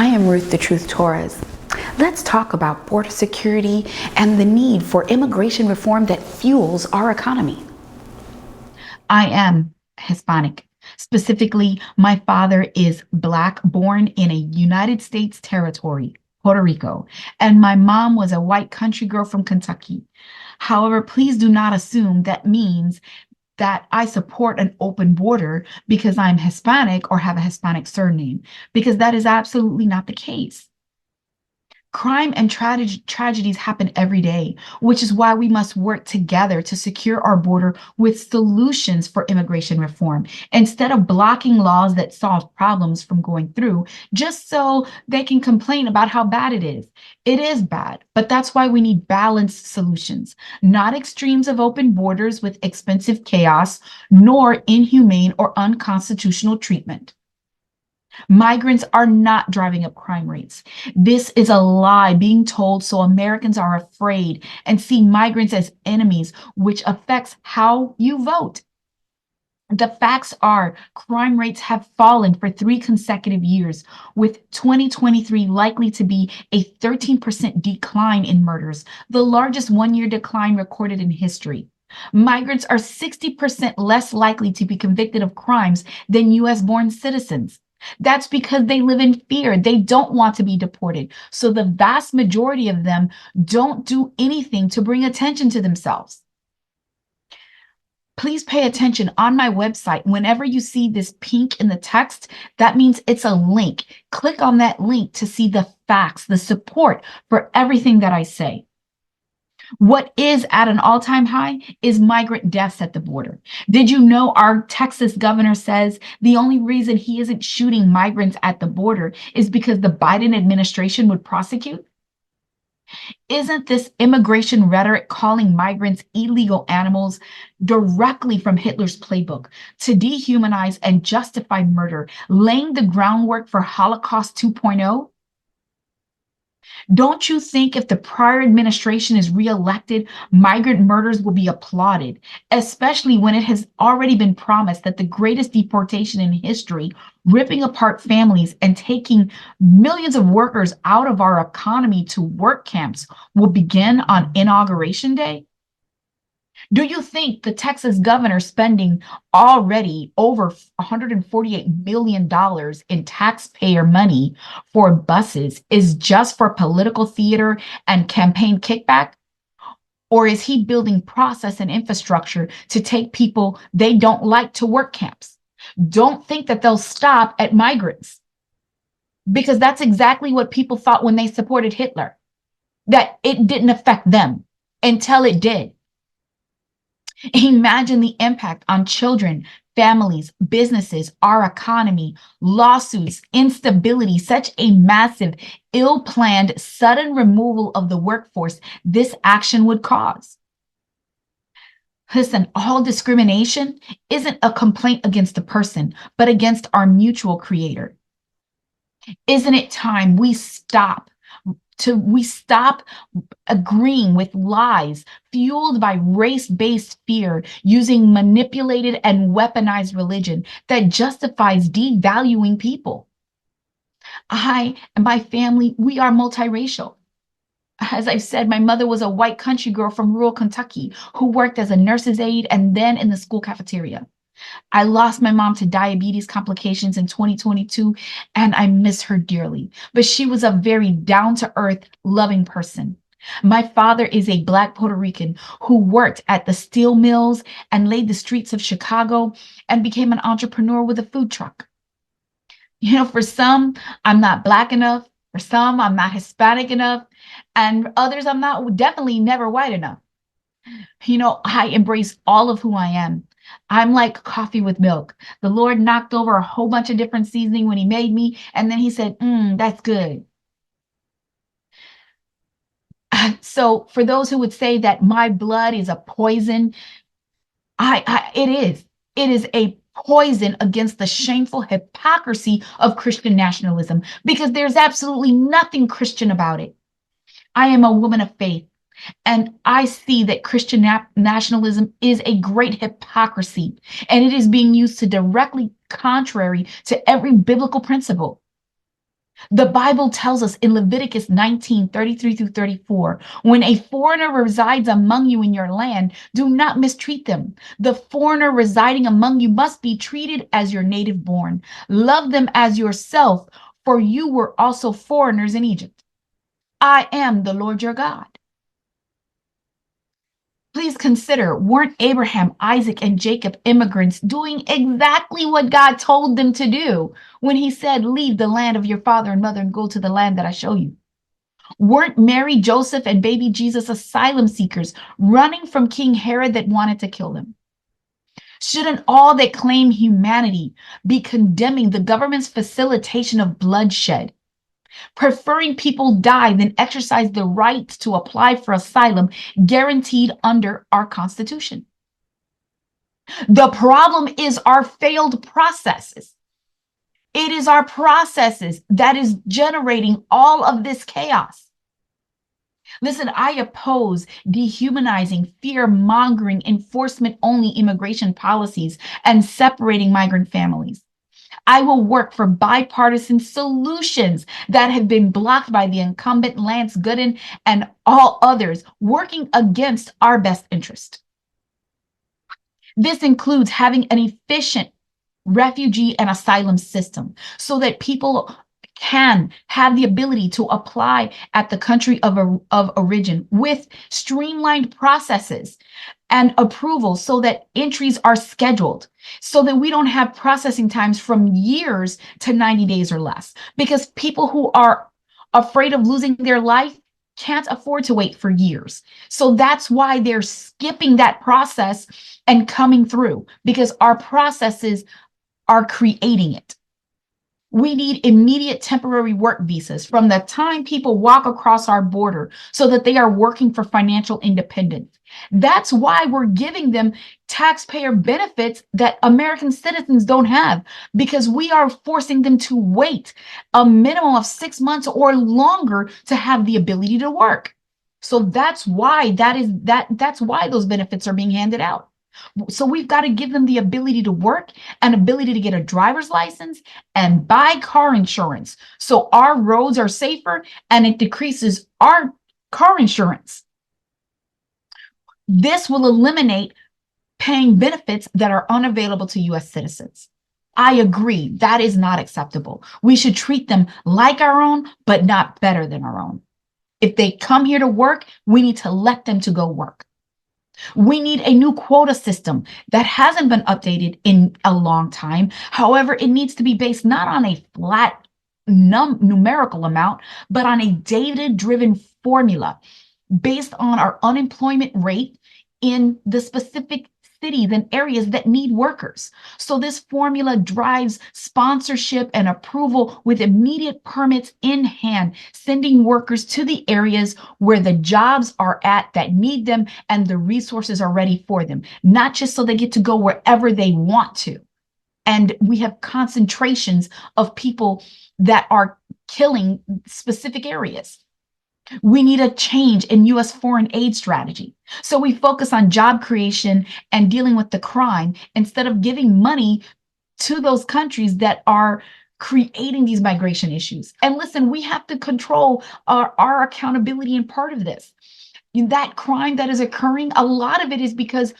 I am Ruth the Truth Torres. Let's talk about border security and the need for immigration reform that fuels our economy. I am Hispanic. Specifically, my father is Black, born in a United States territory, Puerto Rico, and my mom was a white country girl from Kentucky. However, please do not assume that means that I support an open border because I'm Hispanic or have a Hispanic surname, because that is absolutely not the case. Crime and tragedies happen every day, which is why we must work together to secure our border with solutions for immigration reform instead of blocking laws that solve problems from going through just so they can complain about how bad it is. It is bad, but that's why we need balanced solutions, not extremes of open borders with expensive chaos, nor inhumane or unconstitutional treatment. Migrants are not driving up crime rates. This is a lie being told so Americans are afraid and see migrants as enemies, which affects how you vote. The facts are crime rates have fallen for 3 consecutive years, with 2023 likely to be a 13% decline in murders, the largest one-year decline recorded in history. Migrants are 60% less likely to be convicted of crimes than US-born citizens. That's because they live in fear. They don't want to be deported. So the vast majority of them don't do anything to bring attention to themselves. Please pay attention on my website. Whenever you see this pink in the text, that means it's a link. Click on that link to see the facts, the support for everything that I say. What is at an all-time high is migrant deaths at the border. Did you know our Texas governor says the only reason he isn't shooting migrants at the border is because the Biden administration would prosecute? Isn't this immigration rhetoric calling migrants illegal animals directly from Hitler's playbook to dehumanize and justify murder, laying the groundwork for Holocaust 2.0? Don't you think if the prior administration is reelected, migrant murders will be applauded, especially when it has already been promised that the greatest deportation in history, ripping apart families and taking millions of workers out of our economy to work camps, will begin on Inauguration Day? Do you think the Texas governor spending already over $148 million in taxpayer money for buses is just for political theater and campaign kickback? Or is he building process and infrastructure to take people they don't like to work camps? Don't think that they'll stop at migrants, because that's exactly what people thought when they supported Hitler, that it didn't affect them until it did. Imagine the impact on children, families, businesses, our economy, lawsuits, instability, such a massive, ill-planned, sudden removal of the workforce this action would cause. Listen, all discrimination isn't a complaint against the person, but against our mutual creator. Isn't it time we stop agreeing with lies fueled by race-based fear, using manipulated and weaponized religion that justifies devaluing people? I and my family, we are multiracial. As I've said, my mother was a white country girl from rural Kentucky who worked as a nurse's aide and then in the school cafeteria. I lost my mom to diabetes complications in 2022, and I miss her dearly. But she was a very down-to-earth, loving person. My father is a Black Puerto Rican who worked at the steel mills and laid the streets of Chicago and became an entrepreneur with a food truck. You know, for some, I'm not Black enough. For some, I'm not Hispanic enough. And others, I'm not definitely never white enough. You know, I embrace all of who I am. I'm like coffee with milk. The Lord knocked over a whole bunch of different seasoning when he made me, and then he said, that's good. So for those who would say that my blood is a poison, it is. It is a poison against the shameful hypocrisy of Christian nationalism, because there's absolutely nothing Christian about it. I am a woman of faith. And I see that Christian nationalism is a great hypocrisy, and it is being used to directly contrary to every biblical principle. The Bible tells us in Leviticus 19:33 through 34, when a foreigner resides among you in your land, do not mistreat them. The foreigner residing among you must be treated as your native born. Love them as yourself, for you were also foreigners in Egypt. I am the Lord your God. Please consider, weren't Abraham, Isaac, and Jacob immigrants doing exactly what God told them to do when he said, leave the land of your father and mother and go to the land that I show you? Weren't Mary, Joseph, and baby Jesus asylum seekers running from King Herod that wanted to kill them? Shouldn't all that claim humanity be condemning the government's facilitation of bloodshed, preferring people die than exercise the right to apply for asylum guaranteed under our Constitution? The problem is our failed processes. It is our processes that is generating all of this chaos. Listen, I oppose dehumanizing, fear-mongering, enforcement-only immigration policies and separating migrant families. I will work for bipartisan solutions that have been blocked by the incumbent Lance Gooden and all others working against our best interest. This includes having an efficient refugee and asylum system so that people can have the ability to apply at the country of origin with streamlined processes and approval so that entries are scheduled, so that we don't have processing times from years to 90 days or less, because people who are afraid of losing their life can't afford to wait for years. So that's why they're skipping that process and coming through, because our processes are creating it. We need immediate temporary work visas from the time people walk across our border so that they are working for financial independence. That's why we're giving them taxpayer benefits that American citizens don't have, because we are forcing them to wait a minimum of 6 months or longer to have the ability to work. So that's why that's why those benefits are being handed out. So we've got to give them the ability to work, and ability to get a driver's license and buy car insurance so our roads are safer and it decreases our car insurance. This will eliminate paying benefits that are unavailable to U.S. citizens. I agree, that is not acceptable. We should treat them like our own, but not better than our own. If they come here to work, we need to let them to go work. We need a new quota system that hasn't been updated in a long time. However, it needs to be based not on a flat numerical amount, but on a data-driven formula based on our unemployment rate in the specific cities and areas that need workers. So this formula drives sponsorship and approval with immediate permits in hand, sending workers to the areas where the jobs are at that need them and the resources are ready for them, not just so they get to go wherever they want to. And we have concentrations of people that are killing specific areas. We need a change in U.S. foreign aid strategy. So we focus on job creation and dealing with the crime instead of giving money to those countries that are creating these migration issues. And listen, we have to control our accountability in part of this. That crime that is occurring, a lot of it is because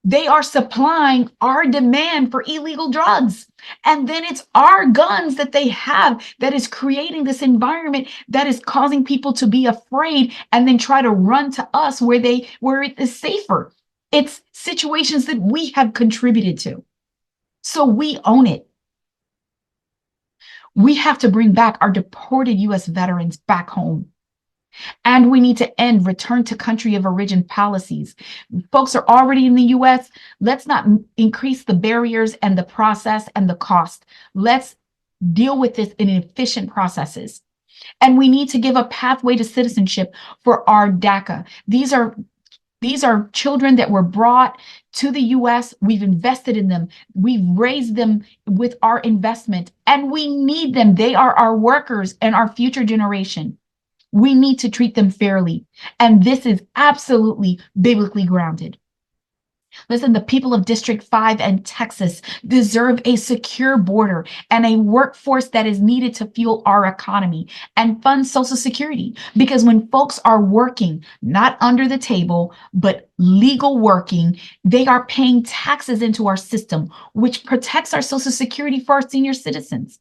they are supplying our demand for illegal drugs. And then it's our guns that they have that is creating this environment that is causing people to be afraid and then try to run to us where it is safer. It's situations that we have contributed to. So we own it. We have to bring back our deported U.S. veterans back home. And we need to end return to country of origin policies. Folks are already in the U.S. Let's not increase the barriers and the process and the cost. Let's deal with this in efficient processes. And we need to give a pathway to citizenship for our DACA. These are children that were brought to the U.S. We've invested in them. We've raised them with our investment, and we need them. They are our workers and our future generation. We need to treat them fairly. And this is absolutely biblically grounded. Listen, the people of District 5 and Texas deserve a secure border and a workforce that is needed to fuel our economy and fund Social Security. Because when folks are working, not under the table, but legal working, they are paying taxes into our system, which protects our Social Security for our senior citizens.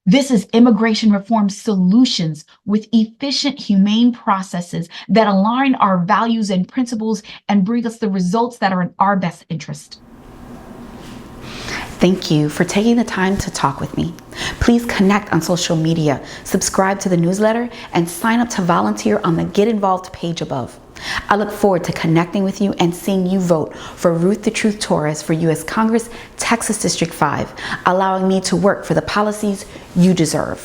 This is immigration reform solutions with efficient, humane processes that align our values and principles and bring us the results that are in our best interest. Thank you for taking the time to talk with me. Please connect on social media, subscribe to the newsletter, and sign up to volunteer on the Get Involved page above. I look forward to connecting with you and seeing you vote for Ruth the Truth Torres for U.S. Congress, Texas District 5, allowing me to work for the policies you deserve.